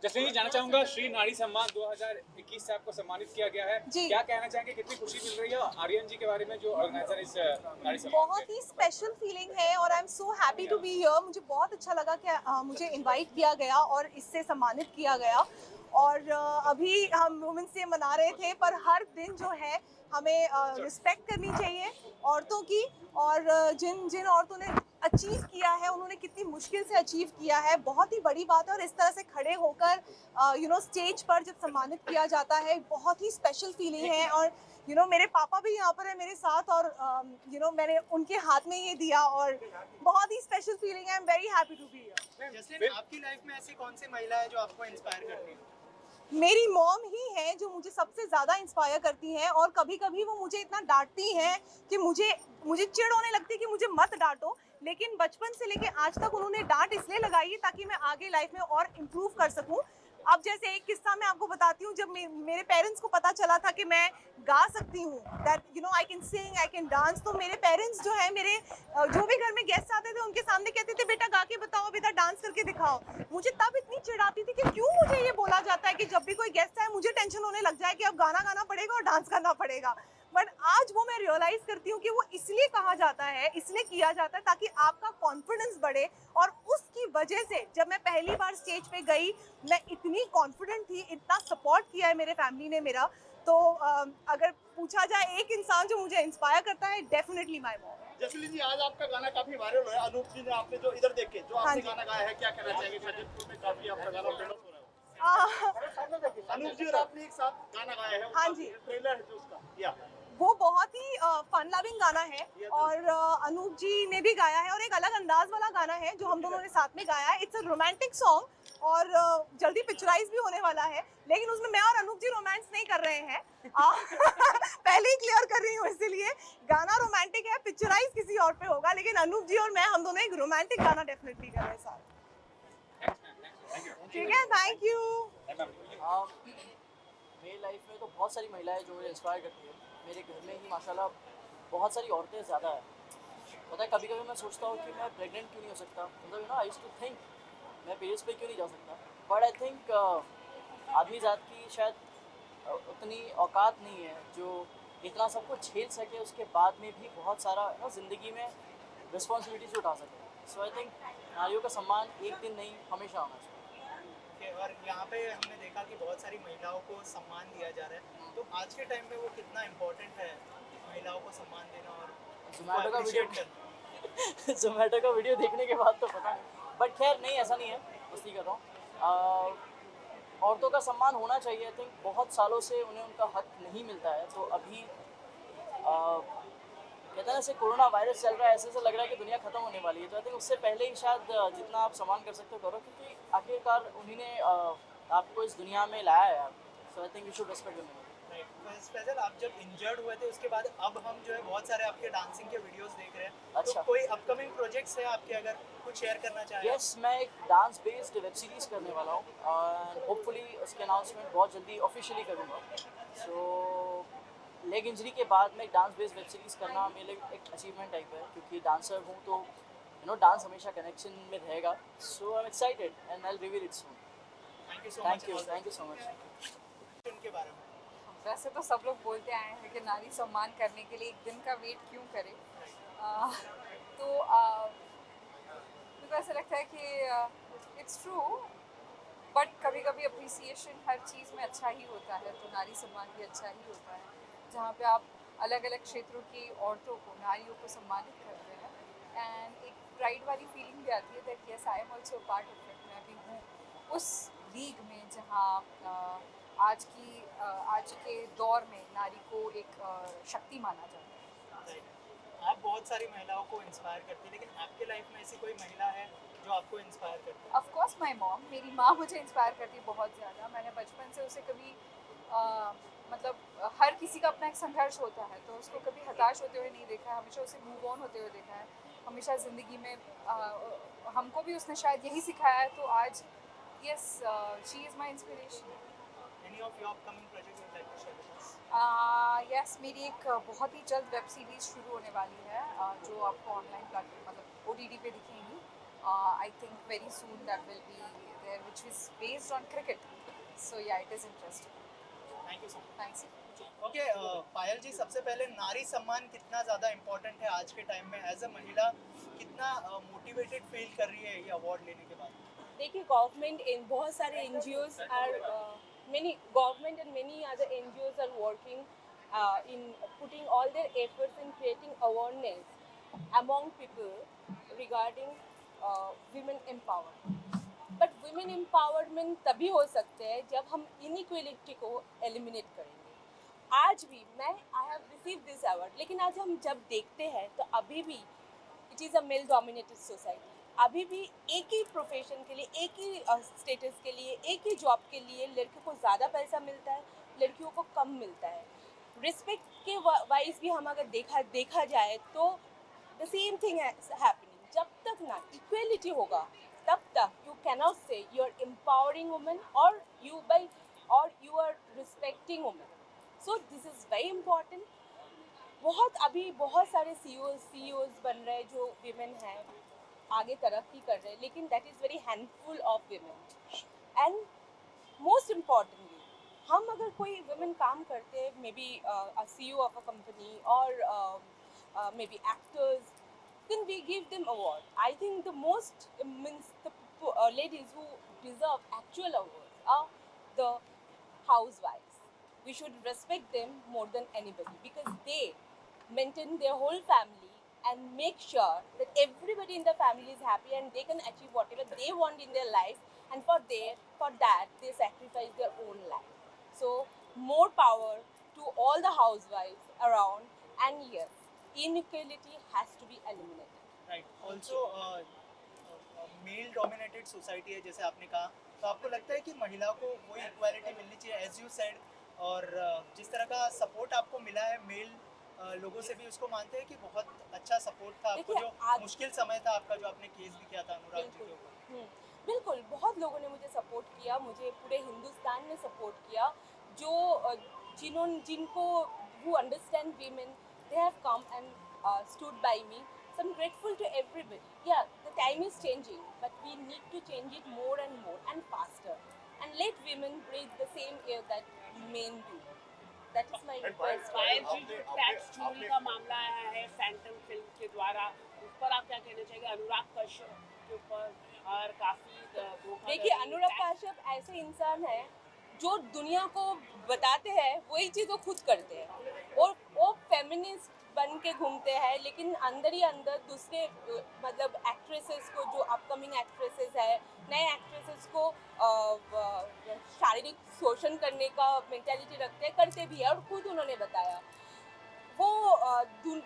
जैसे ही जानना चाहूंगा, श्री नारी सम्मान 2021 से आपको सम्मानित किया गया है। जी। क्या कहना चाहेंगे, कितनी खुशी मिल रही है आर्यन जी के बारे में जो ऑर्गेनाइजर इस नारी सम्मान बहुत ही स्पेशल फीलिंग है और I am so happy to be here. मुझे बहुत अच्छा लगा कि मुझे इनवाइट किया गया और इससे सम्मानित किया गया। और अभी हम वुमेन्स डे मना रहे थे, पर हर दिन जो है हमें रिस्पेक्ट करनी चाहिए औरतों की। और जिन जिन औरतों ने अचीव किया है, उन्होंने कितनी मुश्किल से अचीव किया है, बहुत ही बड़ी बात है। और इस तरह से खड़े होकर स्टेज पर जब सम्मानित किया जाता है, बहुत ही स्पेशल फीलिंग है। और मेरे पापा भी यहाँ पर है मेरे साथ, और मैंने उनके हाथ में ये दिया, और बहुत ही स्पेशल फीलिंग है। I am very happy to be here. जैसे आपकी लाइफ में ऐसी कौन सी महिला है जो आपको इंस्पायर करती है? मेरी मॉम ही है जो मुझे सबसे ज़्यादा इंस्पायर करती हैं। और कभी कभी वो मुझे इतना डांटती हैं कि मुझे मुझे चिढ़ होने लगती है कि मुझे मत डांटो, लेकिन बचपन से लेके आज तक उन्होंने डांट इसलिए लगाई है ताकि मैं आगे लाइफ में और इम्प्रूव कर सकूं। अब जैसे एक किस्सा मैं आपको बताती हूँ। जब मेरे पेरेंट्स को पता चला था कि मैं गा सकती हूँ, that I can sing, I can dance, तो मेरे पेरेंट्स जो है, मेरे जो भी घर में गेस्ट आते थे उनके सामने कहते थे, बेटा गा के बताओ, बेटा डांस करके दिखाओ। मुझे तब इतनी चिढ़ आती थी कि क्यों मुझे ये बोला जाता है कि जब भी कोई गेस्ट आए मुझे टेंशन होने लग जाए कि अब गाना गाना पड़ेगा और डांस करना पड़ेगा। बट आज वो मैं रियलाइज करती हूँ कि वो इसलिए कहा जाता है, इसलिए किया जाता है ताकि आपका कॉन्फिडेंस बढ़े। और उसकी वजह से जब मैं पहली बार स्टेज पे गई, मैं इतनी कॉन्फिडेंट थी, इतना सपोर्ट किया है मेरे फैमिली ने मेरा। तो अगर पूछा जाए एक इंसान जो मुझे इंस्पायर करता है, डेफिनेटली माय मॉम। जसली जी, आज आपका गाना काफी वायरल हुआ है। अनूप जी ने आपने जो इधर देखे जो हाँ आपने जी। गाना गाया है, क्या कहना चाहेंगे? शाहजहांपुर में काफी आपका गाना फेमस हो रहा है। अनूप जी और आपने एक साथ गाना गाया है। हाँ जी। ट्रेलर है जो उसका या वो बहुत ही फन लविंग गाना है, और अनूप जी ने भी गाया है, और एक अलग अंदाज वाला गाना है जो हम दोनों ने साथ में गाया है। इट्स अ रोमांटिक सॉन्ग, और जल्दी पिक्चराइज भी होने वाला है, लेकिन उसमें मैं और अनूप जी रोमांस नहीं कर रहे हैं। पहले ही क्लियर कर रही हूँ, इसीलिए गाना रोमांटिक है, पिक्चराइज किसी और पे होगा, लेकिन अनूप जी और मैं, हम दोनों एक रोमांटिक गाना डेफिनेटली कर रहे हैं साथ। ठीक है, थैंक यू। मेरी लाइफ में तो बहुत सारी महिलाएं जो मुझे इंस्पायर करती है। मेरे घर में ही माशाल्लाह बहुत सारी औरतें ज़्यादा है। पता है, कभी कभी मैं सोचता हूँ कि मैं प्रेग्नेंट क्यों नहीं हो सकता। मतलब आई यूज्ड टू थिंक मैं पीरियड्स पे क्यों नहीं जा सकता। बट आई थिंक आदमी ज़ात की शायद उतनी औकात नहीं है जो इतना सब कुछ झेल सके, उसके बाद में भी बहुत सारा ज़िंदगी में रिस्पॉन्सिबिलिटीज उठा सके। सो आई थिंक नारियों का सम्मान एक दिन नहीं, हमेशा होना चाहिए। और यहाँ पे हमने देखा कि बहुत सारी महिलाओं को सम्मान दिया जा रहा है, तो आज के टाइम में वो कितना इम्पोर्टेंट है महिलाओं को सम्मान देना और जोमेटो का appreciate वीडियो करना? जोमेटो का वीडियो देखने के बाद तो पता नहीं, बट खैर नहीं, ऐसा नहीं है, मस्ती कर रहा हूँ। औरतों का सम्मान होना चाहिए। आई थिंक बहुत सालों से उन्हें उनका हक नहीं मिलता है, तो अभी कहते हैं ऐसे कोरोना वायरस चल रहा है, ऐसे लग रहा है कि दुनिया खत्म होने वाली है। तो आई थिंक उससे पहले ही शायद जितना आप सम्मान कर सकते हो करो, क्योंकि आखिरकार उन्हीं ने आपको इस दुनिया में लाया है। So I think you should respect them. Faisal, आप जब इंजर्ड हुए थे उसके बाद अब हम जो है बहुत सारे आपके डांसिंग के वीडियोस देख रहे हैं। अच्छा। तो कोई अपकमिंग प्रोजेक्ट्स है आपके, अगर कुछ शेयर करना चाहें? यस, मैं एक डांस बेस्ड वेब सीरीज़ करने वाला हूँ, और होपफुली उसके अनाउंसमेंट बहुत जल्दी ऑफिशियली करूँगा। सो लेग इंजरी के बाद में एक डांस बेस्ड वेब सीरीज़ करना मेरे लिए एक अचीवमेंट टाइप है, क्योंकि डांसर हूँ तो डांस हमेशा कनेक्शन में रहेगा। So I am excited and I will reveal it soon. Thank you so much. Thank you so much. उनके बारे में वैसे तो सब लोग बोलते आए हैं कि नारी सम्मान करने के लिए एक दिन का वेट क्यों करें। तो मुझे ऐसा लगता है कि इट्स ट्रू, बट कभी कभी अप्रिसिएशन हर चीज़ में अच्छा ही होता है, तो नारी सम्मान भी अच्छा ही होता है, जहाँ पे आप अलग अलग क्षेत्रों की औरतों को, नारियों को सम्मानित करते हैं। एंड एक प्राइड वाली फीलिंग भी आती है that yes I am also part of it. मैं भी हूँ उस लीग में जहाँ आज के दौर में नारी को एक शक्ति माना जाता है। आप बहुत सारी महिलाओं को इंस्पायर करती हैं, लेकिन आपके लाइफ में ऐसी कोई महिला है जो आपको इंस्पायर करती है? ऑफ कोर्स माय मॉम, मेरी माँ मुझे इंस्पायर करती है बहुत ज़्यादा। मैंने बचपन से उसे कभी मतलब हर किसी का अपना एक संघर्ष होता है, तो उसको कभी हताश होते हुए नहीं देखा है, हमेशा उसे मूव ऑन होते हुए देखा है। हमेशा ज़िंदगी में हमको भी उसने शायद यही सिखाया है, तो आज yes she is my inspiration. Any of your upcoming project you'd like to share with us? Yes, मेरी एक बहुत ही जल्द वेब सीरीज़ शुरू होने वाली है, जो आपको ऑनलाइन प्लेटफॉर्म मतलब OTT पे दिखेंगी। I think very soon that will be there, which is based on cricket. So yeah, it is interesting. Thank you so much. Thanks. Okay Payal ji, सबसे पहले नारी सम्मान कितना ज़्यादा इम्पोर्टेंट है आज के टाइम में, एज अ महिला कितना मोटिवेटेड फील कर रही है ये अवार्ड लेने के बाद? देखिए गवर्नमेंट इन बहुत सारे NGOs are many government and many other NGOs are working in putting all their efforts in creating awareness among people regarding women empowerment. But women empowerment तभी हो सकते हैं जब हम inequality को eliminate करेंगे. आज भी मैं I have received this award, लेकिन आज हम जब देखते हैं तो अभी भी it is a male dominated society. अभी भी एक ही प्रोफेशन के लिए, एक ही स्टेटस के लिए, एक ही जॉब के लिए लड़कियों को ज़्यादा पैसा मिलता है, लड़कियों को कम मिलता है. रिस्पेक्ट के वाइज भी हम अगर देखा जाए तो द सेम थिंग हैपनिंग. जब तक ना इक्वेलिटी होगा तब तक you cannot say you are empowering women और you are respecting women. So this is very important. अभी बहुत सारे सीईओज बन रहे हैं जो विमेन हैं, आगे तरक्की कर रहे हैं, लेकिन that is very handful of women. And most importantly हम अगर कोई विमेन काम करते हैं, may be a CEO of a company और may be actors, then we give them award. I think the most means the ladies who deserve actual awards are the housewives. We should respect them more than anybody because they maintain their whole family and make sure that everybody in the family is happy and they can achieve whatever they want in their life, and for that they sacrifice their own life. So more power to all the housewives around, and yes, inequality has to be eliminated. Right. Also male dominated society है जैसे आपने कहा, तो आपको लगता है कि महिलाओं को वही इक्वालिटी मिलनी चाहिए एज यू सेड, और जिस तरह का सपोर्ट आपको मिला है मेल लोगों से भी उसको मानते हैं कि बहुत अच्छा सपोर्ट था आपको, देखिए, जो मुश्किल समय था आपका, जो आपने केस भी किया था अनुराग जी के ऊपर? बिल्कुल, बहुत लोगों ने मुझे सपोर्ट किया, मुझे पूरे हिंदुस्तान ने सपोर्ट किया. जो जिनको who understand women, they have come and stood by me. So I'm grateful to everybody. Yeah, the time is changing, but we need to change it more and faster. And let women breathe the same air that men do. That is my request. पायल जी, जो tax चोरी का मामला आया है Phantom film के द्वारा, उस पर आप क्या कहना चाहेंगे? अनुराग कश्यप के ऊपर और काफी धोखा. देखिए, अनुराग कश्यप ऐसे इंसान है जो दुनिया को बताते हैं वही चीज़ वो खुद करते हैं, और वो फेमिनिस्ट बन के घूमते हैं, लेकिन अंदर ही अंदर दूसरे मतलब एक्ट्रेसेस को, जो अपकमिंग एक्ट्रेसेस है, नए एक्ट्रेसेस को शारीरिक शोषण करने का मेंटालिटी रखते हैं, करते भी है. और खुद उन्होंने बताया वो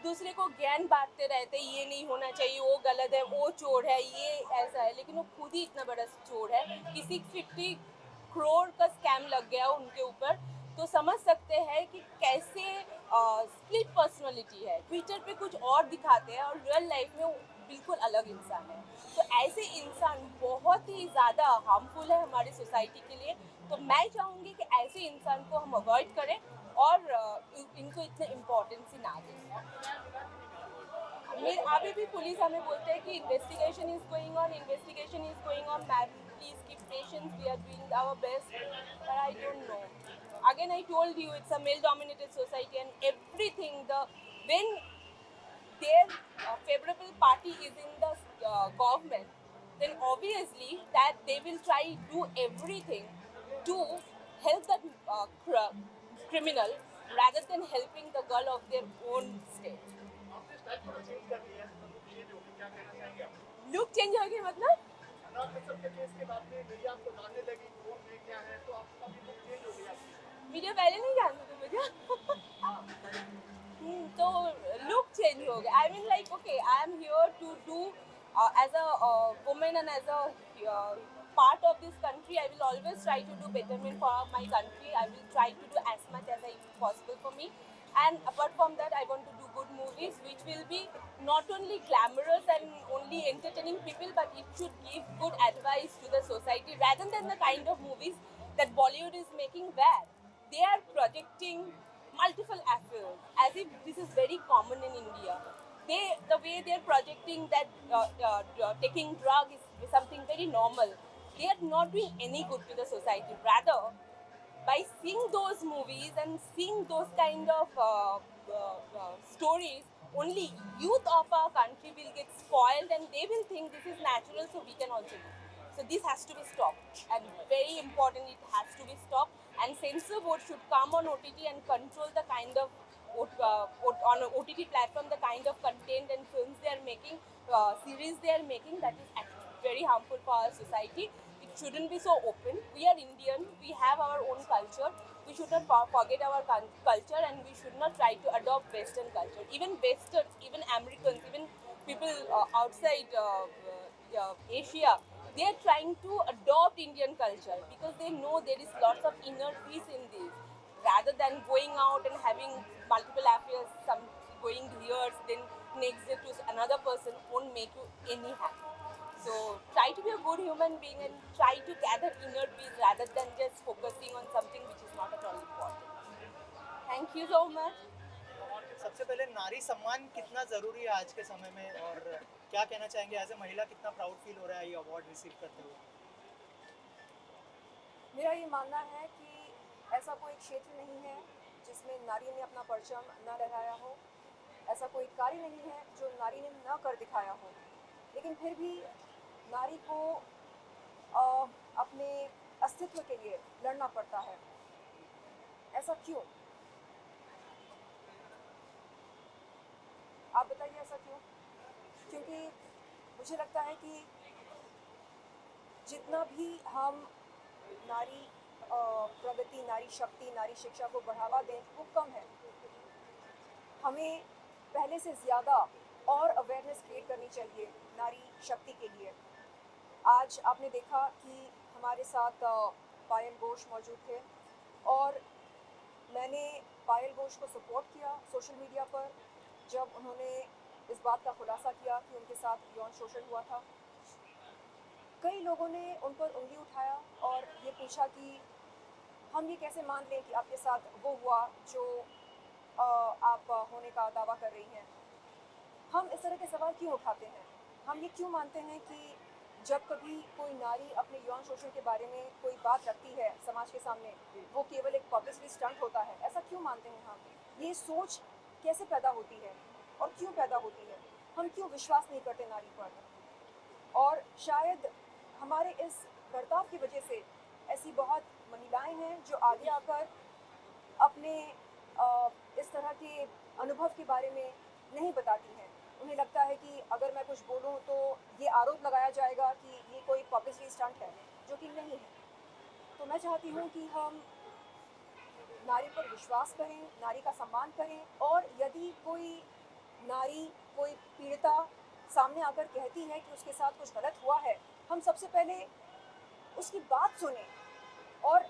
दूसरे को ज्ञान बांटते रहते, ये नहीं होना चाहिए, वो गलत है, वो चोर है, ये ऐसा है, लेकिन वो खुद ही इतना बड़ा चोर है. किसी 50 करोड़ का स्कैम लग गया उनके ऊपर, तो समझ सकते हैं कि कैसे स्प्लिट पर्सनालिटी है. ट्विटर पे कुछ और दिखाते हैं और रियल लाइफ में वो बिल्कुल अलग इंसान है. तो ऐसे इंसान बहुत ही ज़्यादा हार्मफुल है हमारी सोसाइटी के लिए. तो मैं चाहूँगी कि ऐसे इंसान को हम अवॉइड करें और इनको इतने इम्पोर्टेंस ही ना दें. अभी भी पुलिस हमें बोलते हैं कि investigation is going on. Ma'am, please keep patience, we are doing our best, but I don't know. Again, I told you, it's a male-dominated society, and everything, when their favorable party is in the government, then obviously that they will try do everything to help the criminal rather than helping the girl of their own state. Look change हो गया मतलब? Video पहले नहीं जानते थे मुझे. तो look change हो गया. I mean like okay, I am here to do as a women and as a part of this country. I will always try to do betterment for my country. I will try to do as much as possible for me. And apart from that, I want to do good movies which will be not only glamorous and only entertaining people, but it should give good advice to the society rather than the kind of movies that Bollywood is making, where they are projecting multiple affairs as if this is very common in India. the way they're projecting that taking drug is something very normal. They are not doing any good to the society. Rather, by seeing those movies and seeing those kind of stories, only youth of our country will get spoiled and they will think this is natural, so we can also do. So this has to be stopped, and very important, it has to be stopped. And censor board should come on OTT and control the kind of on an OTT platform, the kind of content and films they are making, series they are making, that is actually very harmful for our society. It shouldn't be so open. We are Indian, we have our own culture. We should not forget our culture, and we should not try to adopt Western culture. Even Westerns, even Americans, even people outside Asia, they are trying to adopt Indian culture because they know there is lots of inner peace in this. Rather than going out and having multiple affairs, some going years, then next day to another person, won't make you any happy. So try to be a good human being and try to gather inner peace rather than just focusing on something which is not at all important. Thank you so much. सबसे पहले नारी सम्मान कितना ज़रूरी है आज के समय में, और क्या कहना चाहेंगे एज ए महिला, कितना प्राउड फील हो रहा है ये अवार्ड रिसीव करते हुए? मेरा ये मानना है कि ऐसा कोई क्षेत्र नहीं है जिसमें नारी ने अपना परचम न लहराया हो, ऐसा कोई कार्य नहीं है जो नारी ने न कर दिखाया हो, लेकिन फिर भी नारी को अपने अस्तित्व के लिए लड़ना पड़ता है। ऐसा क्यों? आप बताइए ऐसा क्यों? क्योंकि मुझे लगता है कि जितना भी हम नारी प्रगति, नारी शक्ति, नारी शिक्षा को बढ़ावा दें वो कम है। हमें पहले से ज़्यादा और अवेयरनेस क्रिएट करनी चाहिए नारी शक्ति के लिए। आज आपने देखा कि हमारे साथ पायल घोष मौजूद थे और मैंने पायल घोष को सपोर्ट किया सोशल मीडिया पर जब उन्होंने इस बात का खुलासा किया कि उनके साथ यौन शोषण हुआ था। कई लोगों ने उन पर उंगली उठाया और ये पूछा कि हम ये कैसे मान लें कि आपके साथ वो हुआ जो आप होने का दावा कर रही हैं। हम इस तरह के सवाल क्यों उठाते हैं? हम ये क्यों मानते हैं कि जब कभी कोई नारी अपने यौन शोषण के बारे में कोई बात रखती है समाज के सामने, वो केवल एक पब्लिसिटी स्टंट होता है? ऐसा क्यों मानते हैं हम? ये सोच कैसे पैदा होती है और क्यों पैदा होती है? हम क्यों विश्वास नहीं करते नारी पर? और शायद हमारे इस बर्ताव की वजह से ऐसी बहुत महिलाएं हैं जो आगे आकर अपने इस तरह के अनुभव के बारे में नहीं बताती हैं। उन्हें लगता है कि अगर मैं कुछ बोलूं तो ये आरोप लगाया जाएगा कि ये कोई पब्लिसिटी स्टंट है, जो कि नहीं है। तो मैं चाहती हूँ कि हम नारी पर विश्वास करें, नारी का सम्मान करें, और यदि कोई नारी, कोई पीड़िता सामने आकर कहती है कि उसके साथ कुछ गलत हुआ है, हम सबसे पहले उसकी बात सुने और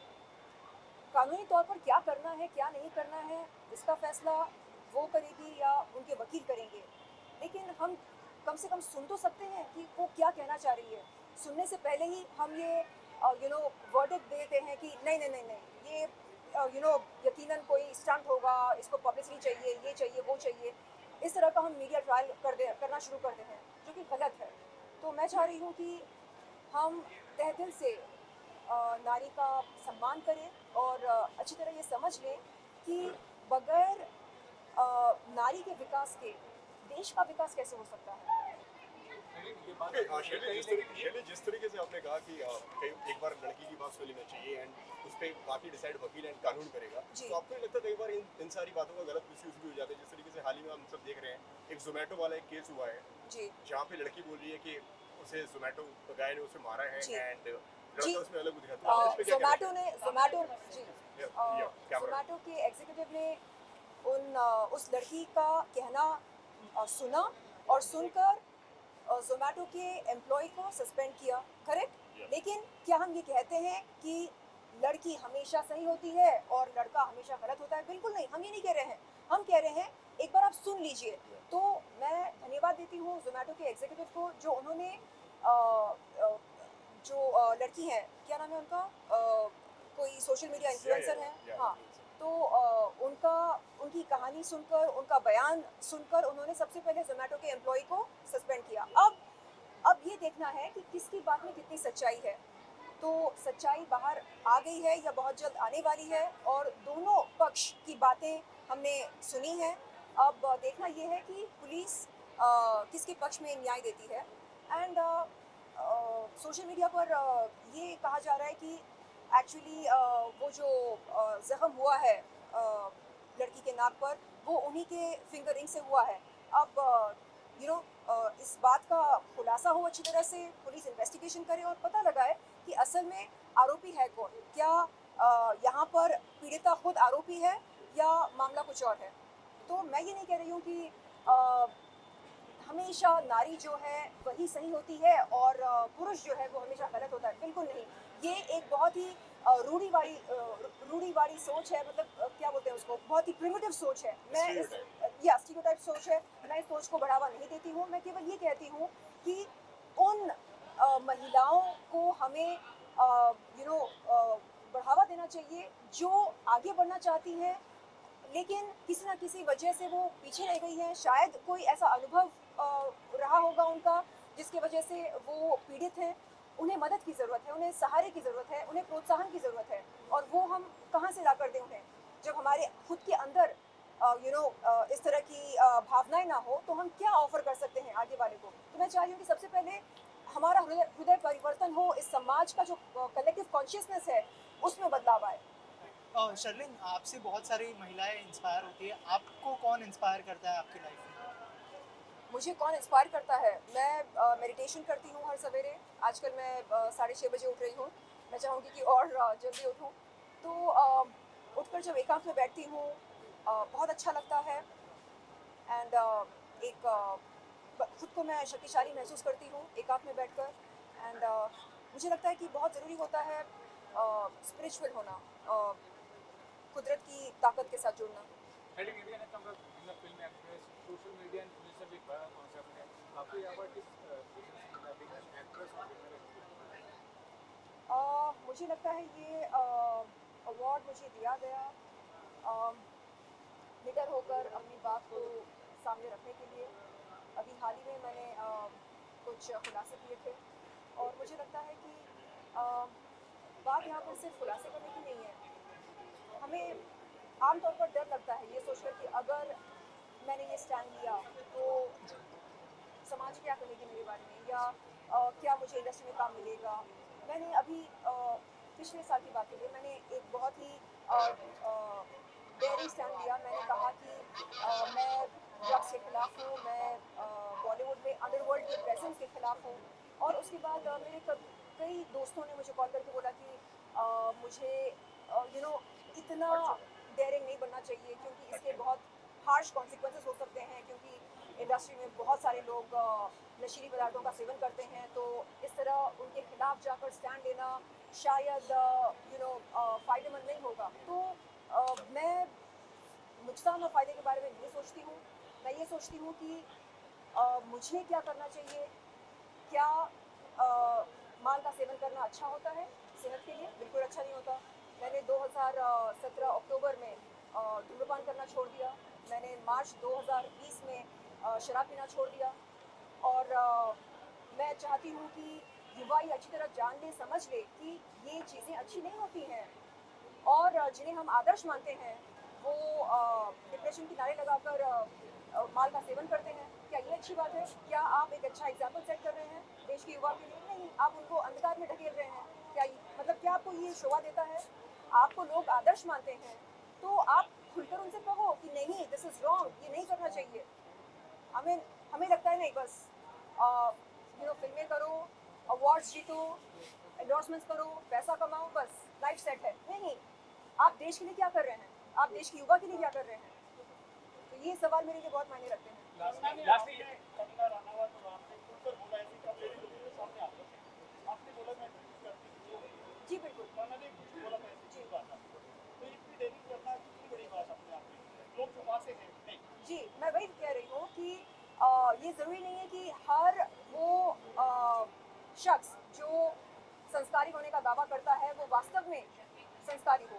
कानूनी तौर पर क्या करना है, क्या नहीं करना है, इसका फैसला वो करेगी या उनके वकील करेंगे। लेकिन हम कम से कम सुन तो सकते हैं कि वो क्या कहना चाह रही है। सुनने से पहले ही हम ये वर्डिक्ट देते हैं कि नहीं नहीं नहीं नहीं, ये यकीनन कोई स्टंट होगा, इसको पब्लिसिटी चाहिए, ये चाहिए, वो चाहिए। इस तरह का हम मीडिया ट्रायल करना शुरू करते हैं, जो कि गलत है। तो मैं चाह रही हूँ कि हम तहे दिल से नारी का सम्मान करें और अच्छी तरह ये समझ लें कि बगैर नारी के विकास के देश का विकास कैसे हो सकता है। जिस तरीके से आपने कहा कि एक बार लड़की की बात सुन लेना चाहिए एंड उस पर बाकी डिसाइड वकील एंड कानून करेगा, तो आपको नहीं लगता कई बार इन सारी बातों का गलत मिसयूज भी हो जाता है? जिस तरीके से हाल ही में हम सब देख रहे हैं, एक जोमेटो वाला एक केस हुआ है जहाँ पे लड़की बोल रही है कि उसे जोमेटो गाय ने उसे मारा है एंड लड़का उसमें अलग दिखाता है। जोमेटो के एग्जीक्यूटिव ने उस लड़की का कहना सुना और सुनकर जोमेटो के एम्प्लॉय को सस्पेंड किया, करेक्ट? लेकिन क्या हम ये कहते हैं कि लड़की हमेशा सही होती है और लड़का हमेशा गलत होता है? बिल्कुल नहीं, हम ये नहीं कह रहे हैं। हम कह रहे हैं एक बार आप सुन लीजिए। तो मैं धन्यवाद देती हूँ जोमेटो के एग्जीक्यूटिव को, जो उन्होंने जो लड़की है, क्या नाम है उनका, कोई सोशल मीडिया इन्फ्लुएंसर है, हाँ, तो उनकी कहानी सुनकर, उनका बयान सुनकर उन्होंने सबसे पहले जोमेटो के एम्प्लॉय को सस्पेंड किया। अब ये देखना है कि किसकी बात में कितनी सच्चाई है। तो सच्चाई बाहर आ गई है या बहुत जल्द आने वाली है, और दोनों पक्ष की बातें हमने सुनी हैं। अब देखना ये है कि पुलिस किसके पक्ष में न्याय देती है। एंड सोशल मीडिया पर ये कहा जा रहा है कि एक्चुअली वो जो ज़ख्म हुआ है लड़की के नाक पर, वो उन्हीं के फिंगर रिंग से हुआ है। अब इस बात का खुलासा हो अच्छी तरह से, पुलिस इन्वेस्टिगेशन करे और पता लगाए कि असल में आरोपी है कौन। क्या यहाँ पर पीड़िता खुद आरोपी है या मामला कुछ और है। तो मैं ये नहीं कह रही हूँ कि हमेशा नारी जो है वही सही होती है और पुरुष जो है वो हमेशा गलत होता है, बिल्कुल नहीं। ये एक बहुत ही रूढ़िवादी सोच है, मतलब क्या बोलते हैं उसको, बहुत ही प्रिमिटिव सोच है। मैं स्टीरियोटाइप सोच है। मैं इस सोच को बढ़ावा नहीं देती हूँ। मैं केवल ये कहती हूँ कि उन महिलाओं को हमें बढ़ावा देना चाहिए जो आगे बढ़ना चाहती हैं, लेकिन किसी ना किसी वजह से वो पीछे रह गई हैं। शायद कोई ऐसा अनुभव रहा होगा उनका जिसकी वजह से वो पीड़ित हैं। उन्हें मदद की ज़रूरत है, उन्हें सहारे की ज़रूरत है, उन्हें प्रोत्साहन की ज़रूरत है। और वो हम कहाँ से ला कर दें उन्हें, जब हमारे खुद के अंदर इस तरह की भावनाएं ना हो, तो हम क्या ऑफर कर सकते हैं आगे वाले को। तो मैं चाह रही हूँ कि सबसे पहले हमारा हृदय परिवर्तन हो, इस समाज का जो कलेक्टिव कॉन्शियसनेस है उसमें बदलाव आए। शर्लिन, आपसे बहुत सारी महिलाएं इंस्पायर होती है, आपको कौन इंस्पायर करता है आपकी लाइफ में? मुझे कौन इंस्पायर करता है? मैं मेडिटेशन करती हूँ हर सवेरे। आजकल मैं 6:30 बजे उठ रही हूँ। मैं चाहूँगी कि और जल्दी उठूँ। तो उठकर जब एकांत में बैठती हूँ बहुत अच्छा लगता है। एंड खुद को मैं शक्तिशाली महसूस करती हूँ एकांत में बैठकर। एंड मुझे लगता है कि बहुत ज़रूरी होता है स्पिरिचुअल होना, कुदरत की ताकत के साथ जुड़ना। सोशल मीडिया इन्फ्लुएंसर भी एक बड़ा कॉन्सेप्ट है। आपको यहाँ पर किस एक्ट्रेस मुझे लगता है ये अवार्ड मुझे दिया गया निडर होकर अपनी बात को सामने रखने के लिए। अभी हाल ही में मैंने कुछ खुलासे किए थे, और मुझे लगता है कि बात यहाँ पर सिर्फ खुलासे करने की नहीं है। हमें आमतौर पर डर लगता है ये सोचकर कि अगर मैंने ये स्टैंड लिया तो समाज क्या कहेगी मेरे बारे में, या क्या मुझे इंडस्ट्री में काम मिलेगा। मैंने अभी पिछले साल की बात के लिए मैंने एक बहुत ही डेयरिंग स्टैंड लिया। मैंने कहा कि मैं ड्रग्स के खिलाफ हूँ, मैं बॉलीवुड में अंडरवर्ल्ड के प्रेजेंस के खिलाफ हूँ। और उसके बाद मेरे कई दोस्तों ने मुझे कॉल करके बोला कि मुझे इतना डेयरिंग नहीं बनना चाहिए, क्योंकि इसके बहुत हार्श कॉन्सिक्वेंसेस हो सकते हैं, क्योंकि इंडस्ट्री में बहुत सारे लोग नशीली पदार्थों का सेवन करते हैं। तो इस तरह उनके खिलाफ जाकर स्टैंड लेना शायद फ़ायदेमंद नहीं होगा। तो मैं नुकसान और फ़ायदे के बारे में नहीं सोचती हूँ। मैं ये सोचती हूँ कि मुझे क्या करना चाहिए। क्या माल का सेवन करना अच्छा होता है सेहत के लिए? बिल्कुल अच्छा नहीं होता। मैंने 2017 अक्टूबर में धूम्रपान करना छोड़ दिया। मैंने मार्च 2020 में शराब पीना छोड़ दिया। और मैं चाहती हूँ कि युवा ये अच्छी तरह जान ले, समझ ले कि ये चीज़ें अच्छी नहीं होती हैं, और जिन्हें हम आदर्श मानते हैं वो डिप्रेशन की नारे लगाकर माल का सेवन करते हैं। क्या ये अच्छी बात है? क्या आप एक अच्छा एग्जाम्पल सेट कर रहे हैं देश के युवा के लिए? नहीं, आप उनको अंधकार में ढकेल रहे हैं। क्या आपको ये शोभा देता है? आपको लोग आदर्श मानते हैं तो आप खुलकर उनसे कहो कि नहीं, दिस इज़ रॉन्ग, ये नहीं करना चाहिए। हमें लगता है नहीं, बस फिल्में करो, अवार्ड्स जीतो, एंडोर्समेंट्स करो, पैसा कमाओ, बस लाइफ सेट है। नहीं, आप देश के लिए क्या कर रहे हैं? आप देश के युवा के लिए क्या कर रहे हैं? तो ये सवाल मेरे लिए बहुत मायने रखते हैं। जी बिल्कुल। जी, मैं वही कह रही हूँ कि ये ज़रूरी नहीं है कि हर वो शख्स जो संस्कारी होने का दावा करता है वो वास्तव में संस्कारी हो।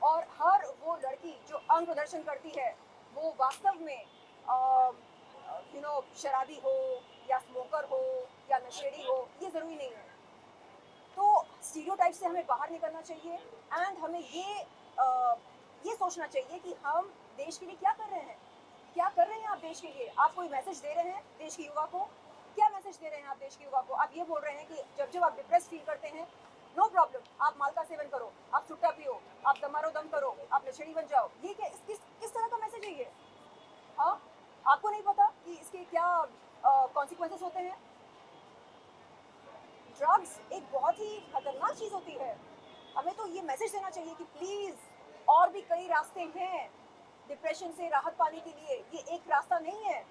और हर वो लड़की जो अंग प्रदर्शन करती है वो वास्तव में शराबी हो या स्मोकर हो या नशेड़ी हो, ये ज़रूरी नहीं है। तो स्टीरियोटाइप से हमें बाहर निकलना चाहिए एंड हमें ये सोचना चाहिए कि हम देश के लिए क्या कर रहे हैं। क्या कर रहे हैं आप देश के लिए? आप कोई मैसेज दे रहे हैं देश के युवा को? क्या मैसेज दे रहे हैं आप देश के युवा को? आप ये बोल रहे हैं कि जब आप डिप्रेस फील करते हैं, नो प्रॉब्लम, आप माल का सेवन करो, आप सुट्टा पियो, आप दमारो दम करो, आप नशेड़ी बन जाओ। ये क्या किस तरह का मैसेज है ये? हाँ, आपको नहीं पता कि इसके क्या कॉन्सिक्वेंसेस होते हैं? ड्रग्स एक बहुत ही खतरनाक चीज़ होती है। हमें तो ये मैसेज देना चाहिए कि प्लीज़ और भी कई रास्ते हैं डिप्रेशन से राहत पाने के लिए, ये एक रास्ता नहीं है।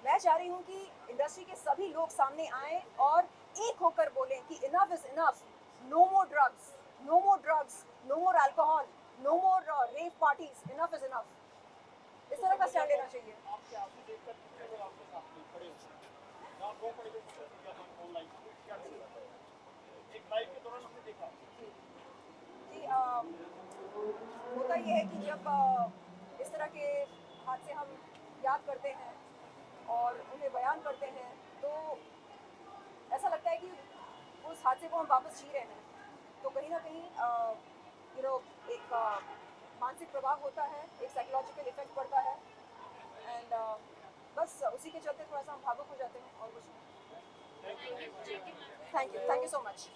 मैं चाह रही हूँ कि इंडस्ट्री के सभी लोग सामने आएं और एक होकर बोलें कि enough is enough, no more drugs, no more drugs, no more alcohol, no more rave parties, enough is enough. इस तरह का स्टैंड लेना चाहिए। जी, होता ये है कि जब इस तरह के हादसे हम याद करते हैं और उन्हें बयान करते हैं तो ऐसा लगता है कि उस हादसे को हम वापस जी रहे हैं। तो कहीं ना कहीं एक मानसिक प्रभाव होता है, एक साइकोलॉजिकल इफेक्ट पड़ता है एंड बस उसी के चलते थोड़ा सा हम भावुक हो जाते हैं और कुछ नहीं। Thank you so much.